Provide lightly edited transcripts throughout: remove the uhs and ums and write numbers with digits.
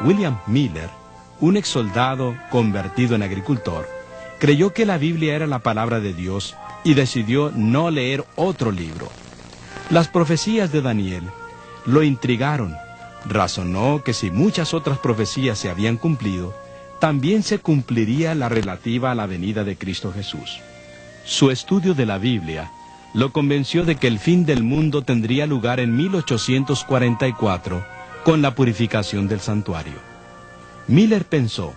William Miller, un ex soldado convertido en agricultor, creyó que la Biblia era la palabra de Dios y decidió no leer otro libro. Las profecías de Daniel lo intrigaron. Razonó que si muchas otras profecías se habían cumplido, también se cumpliría la relativa a la venida de Cristo Jesús. Su estudio de la Biblia lo convenció de que el fin del mundo tendría lugar en 1844 con la purificación del santuario. Miller pensó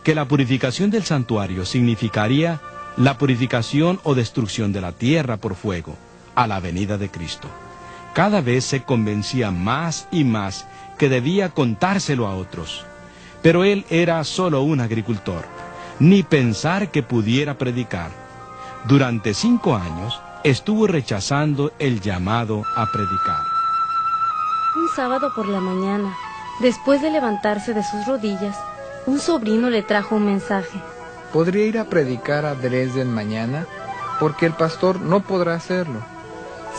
que la purificación del santuario significaría la purificación o destrucción de la tierra por fuego a la venida de Cristo. Cada vez se convencía más y más que debía contárselo a otros. Pero él era solo un agricultor, ni pensar que pudiera predicar. Durante 5 años estuvo rechazando el llamado a predicar. Un sábado por la mañana, después de levantarse de sus rodillas, un sobrino le trajo un mensaje. ¿Podría ir a predicar a Dresden mañana? Porque el pastor no podrá hacerlo.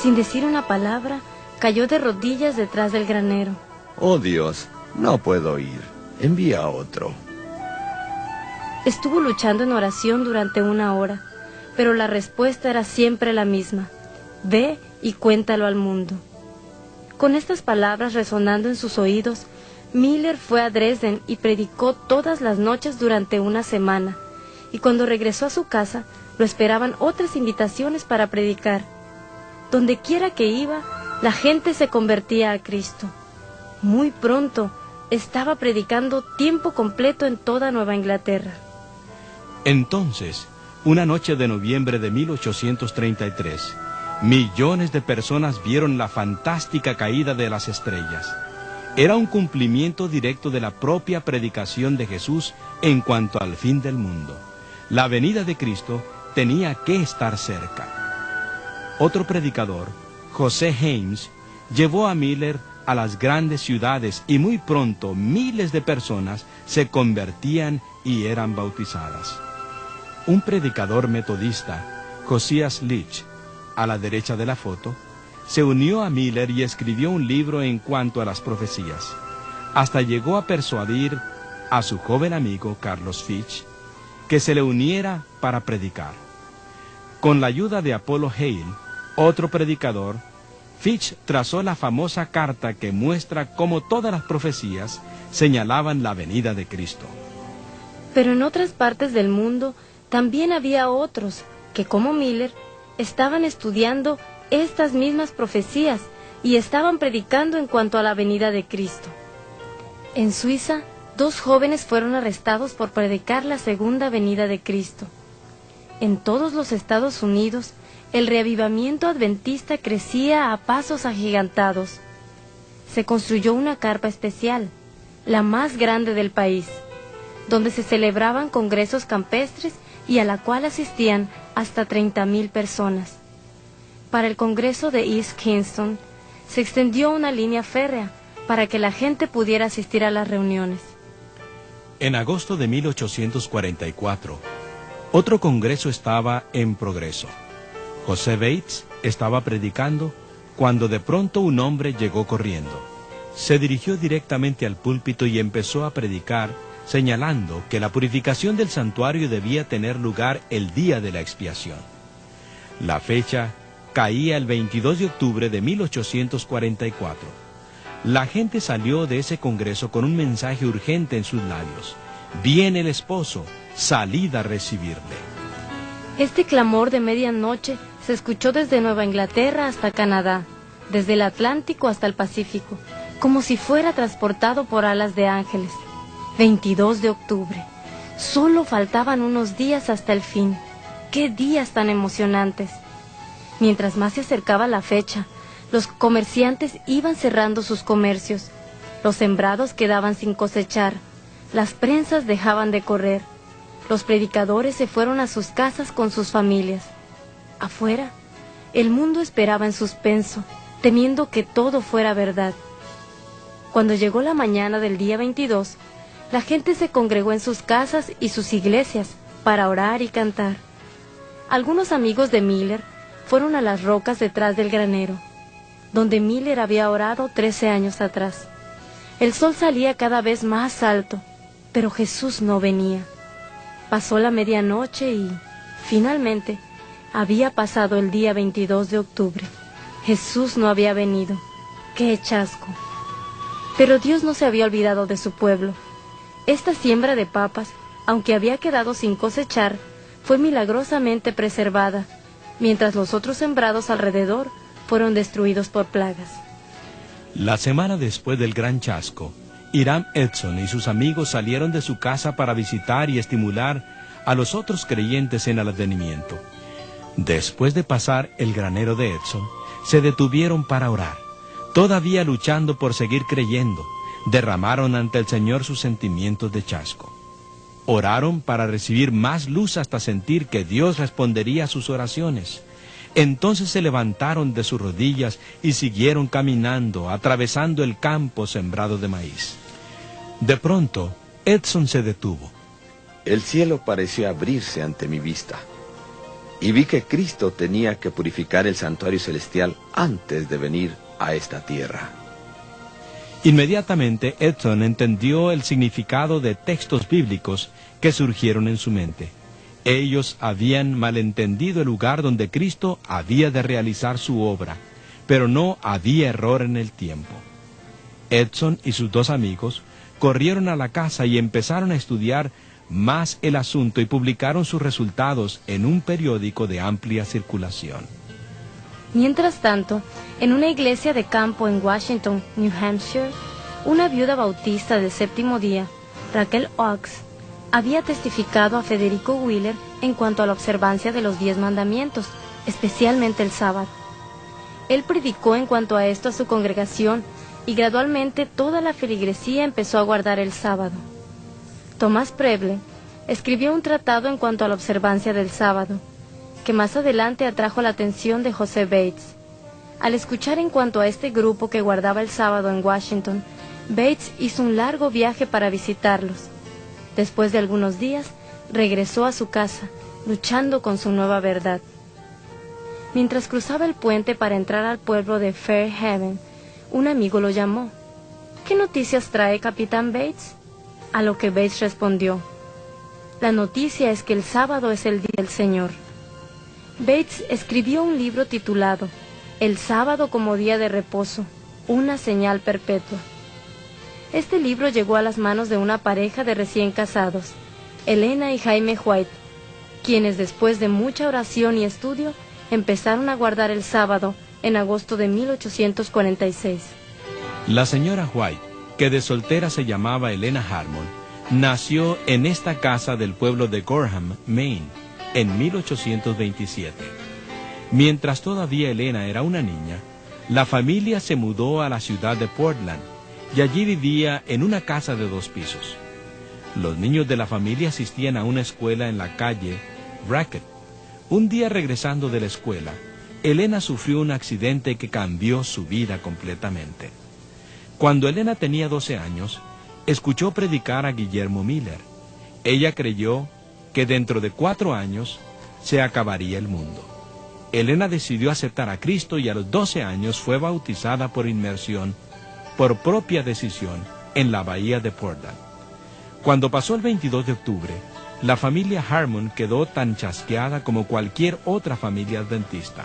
Sin decir una palabra, cayó de rodillas detrás del granero. Oh Dios, no puedo ir. Envía a otro. Estuvo luchando en oración durante 1 hora, pero la respuesta era siempre la misma. Ve y cuéntalo al mundo. Con estas palabras resonando en sus oídos, Miller fue a Dresden y predicó todas las noches durante 1 semana, y cuando regresó a su casa, lo esperaban otras invitaciones para predicar. Donde quiera que iba, la gente se convertía a Cristo. Muy pronto, estaba predicando tiempo completo en toda Nueva Inglaterra. Entonces, una noche de noviembre de 1833, millones de personas vieron la fantástica caída de las estrellas. Era un cumplimiento directo de la propia predicación de Jesús en cuanto al fin del mundo. La venida de Cristo tenía que estar cerca. Otro predicador, José James, llevó a Miller a las grandes ciudades y muy pronto miles de personas se convertían y eran bautizadas. Un predicador metodista, Josias Leach, a la derecha de la foto, se unió a Miller y escribió un libro en cuanto a las profecías. Hasta llegó a persuadir a su joven amigo Carlos Fitch que se le uniera para predicar. Con la ayuda de Apollo Hale, otro predicador, Fitch trazó la famosa carta que muestra cómo todas las profecías señalaban la venida de Cristo. Pero en otras partes del mundo también había otros que, como Miller, estaban estudiando estas mismas profecías y estaban predicando en cuanto a la venida de Cristo. En Suiza, 2 jóvenes fueron arrestados por predicar la segunda venida de Cristo. En todos los Estados Unidos, el reavivamiento adventista crecía a pasos agigantados. Se construyó una carpa especial, la más grande del país, donde se celebraban congresos campestres y a la cual asistían hasta 30,000 personas. Para el Congreso de East Kingston, se extendió una línea férrea para que la gente pudiera asistir a las reuniones. En agosto de 1844, otro congreso estaba en progreso. José Bates estaba predicando cuando de pronto un hombre llegó corriendo. Se dirigió directamente al púlpito y empezó a predicar, señalando que la purificación del santuario debía tener lugar el día de la expiación. La fecha caía el 22 de octubre de 1844. La gente salió de ese congreso con un mensaje urgente en sus labios. Viene el esposo, salid a recibirle. Este clamor de medianoche se escuchó desde Nueva Inglaterra hasta Canadá, desde el Atlántico hasta el Pacífico, como si fuera transportado por alas de ángeles. 22 de octubre. Solo faltaban unos días hasta el fin. ¡Qué días tan emocionantes! Mientras más se acercaba la fecha, los comerciantes iban cerrando sus comercios, los sembrados quedaban sin cosechar, las prensas dejaban de correr, los predicadores se fueron a sus casas con sus familias. Afuera, el mundo esperaba en suspenso, temiendo que todo fuera verdad. Cuando llegó la mañana del día 22, la gente se congregó en sus casas y sus iglesias para orar y cantar. Algunos amigos de Miller fueron a las rocas detrás del granero, donde Miller había orado 13 años atrás. El sol salía cada vez más alto, pero Jesús no venía. Pasó la medianoche y, finalmente, había pasado el día 22 de octubre. Jesús no había venido. ¡Qué chasco! Pero Dios no se había olvidado de su pueblo. Esta siembra de papas, aunque había quedado sin cosechar, fue milagrosamente preservada, mientras los otros sembrados alrededor fueron destruidos por plagas. La semana después del gran chasco, Hiram Edson y sus amigos salieron de su casa para visitar y estimular a los otros creyentes en el advenimiento. Después de pasar el granero de Edson, se detuvieron para orar. Todavía luchando por seguir creyendo, derramaron ante el Señor sus sentimientos de chasco. Oraron para recibir más luz hasta sentir que Dios respondería a sus oraciones. Entonces se levantaron de sus rodillas y siguieron caminando, atravesando el campo sembrado de maíz. De pronto, Edson se detuvo. El cielo pareció abrirse ante mi vista, y vi que Cristo tenía que purificar el santuario celestial antes de venir a esta tierra. Inmediatamente Edson entendió el significado de textos bíblicos que surgieron en su mente. Ellos habían malentendido el lugar donde Cristo había de realizar su obra, pero no había error en el tiempo. Edson y sus dos amigos corrieron a la casa y empezaron a estudiar más el asunto y publicaron sus resultados en un periódico de amplia circulación. Mientras tanto, en una iglesia de campo en Washington, New Hampshire, una viuda bautista del séptimo día, Raquel Oaks, había testificado a Federico Wheeler en cuanto a la observancia de los 10 mandamientos, especialmente el sábado. Él predicó en cuanto a esto a su congregación y gradualmente toda la feligresía empezó a guardar el sábado. Thomas Preble escribió un tratado en cuanto a la observancia del sábado, que más adelante atrajo la atención de José Bates. Al escuchar en cuanto a este grupo que guardaba el sábado en Washington, Bates hizo un largo viaje para visitarlos. Después de algunos días, regresó a su casa, luchando con su nueva verdad. Mientras cruzaba el puente para entrar al pueblo de Fairhaven, un amigo lo llamó. ¿Qué noticias trae, Capitán Bates? A lo que Bates respondió: la noticia es que el sábado es el día del Señor. Bates escribió un libro titulado El sábado como día de reposo, una señal perpetua. Este libro llegó a las manos de una pareja de recién casados, Elena y Jaime White, quienes después de mucha oración y estudio empezaron a guardar el sábado en agosto de 1846. La señora White, que de soltera se llamaba Elena Harmon, nació en esta casa del pueblo de Gorham, Maine, en 1827. Mientras todavía Elena era una niña, la familia se mudó a la ciudad de Portland, y allí vivía en una casa de 2 pisos. Los niños de la familia asistían a una escuela en la calle Brackett. Un día regresando de la escuela, Elena sufrió un accidente que cambió su vida completamente. Cuando Elena tenía 12 años, escuchó predicar a Guillermo Miller. Ella creyó que dentro de 4 años se acabaría el mundo. Elena decidió aceptar a Cristo y a los 12 años fue bautizada por inmersión, por propia decisión, en la bahía de Portland. Cuando pasó el 22 de octubre, la familia Harmon quedó tan chasqueada como cualquier otra familia adventista.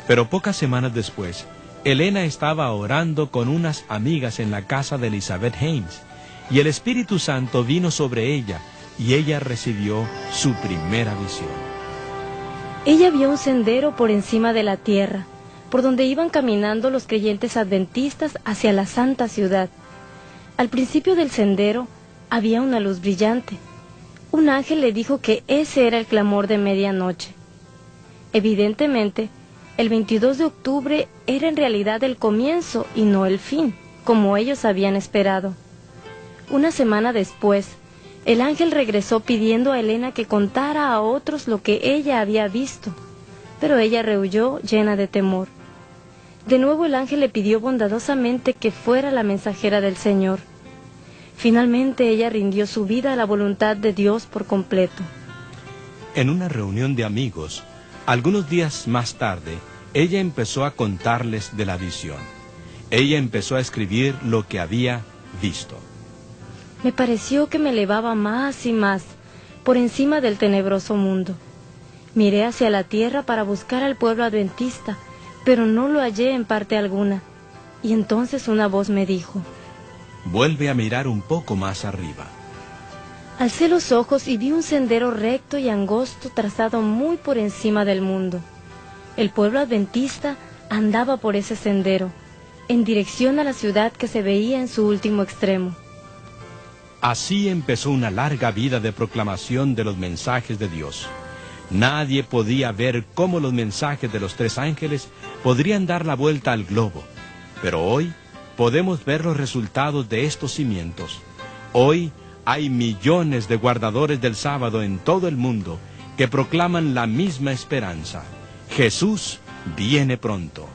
Pero pocas semanas después, Elena estaba orando con unas amigas en la casa de Elizabeth Haynes, y el Espíritu Santo vino sobre ella, y ella recibió su primera visión. Ella vio un sendero por encima de la tierra, por donde iban caminando los creyentes adventistas hacia la santa ciudad. Al principio del sendero había una luz brillante. Un ángel le dijo que ese era el clamor de medianoche. Evidentemente, el 22 de octubre era en realidad el comienzo y no el fin, como ellos habían esperado. Una semana después, el ángel regresó pidiendo a Elena que contara a otros lo que ella había visto, pero ella rehuyó llena de temor. De nuevo el ángel le pidió bondadosamente que fuera la mensajera del Señor. Finalmente ella rindió su vida a la voluntad de Dios por completo. En una reunión de amigos, algunos días más tarde, ella empezó a contarles de la visión. Ella empezó a escribir lo que había visto. Me pareció que me elevaba más y más, por encima del tenebroso mundo. Miré hacia la tierra para buscar al pueblo adventista, pero no lo hallé en parte alguna. Y entonces una voz me dijo: vuelve a mirar un poco más arriba. Alcé los ojos y vi un sendero recto y angosto trazado muy por encima del mundo. El pueblo adventista andaba por ese sendero, en dirección a la ciudad que se veía en su último extremo. Así empezó una larga vida de proclamación de los mensajes de Dios. Nadie podía ver cómo los mensajes de los 3 ángeles podrían dar la vuelta al globo. Pero hoy podemos ver los resultados de estos cimientos. Hoy hay millones de guardadores del sábado en todo el mundo que proclaman la misma esperanza. Jesús viene pronto.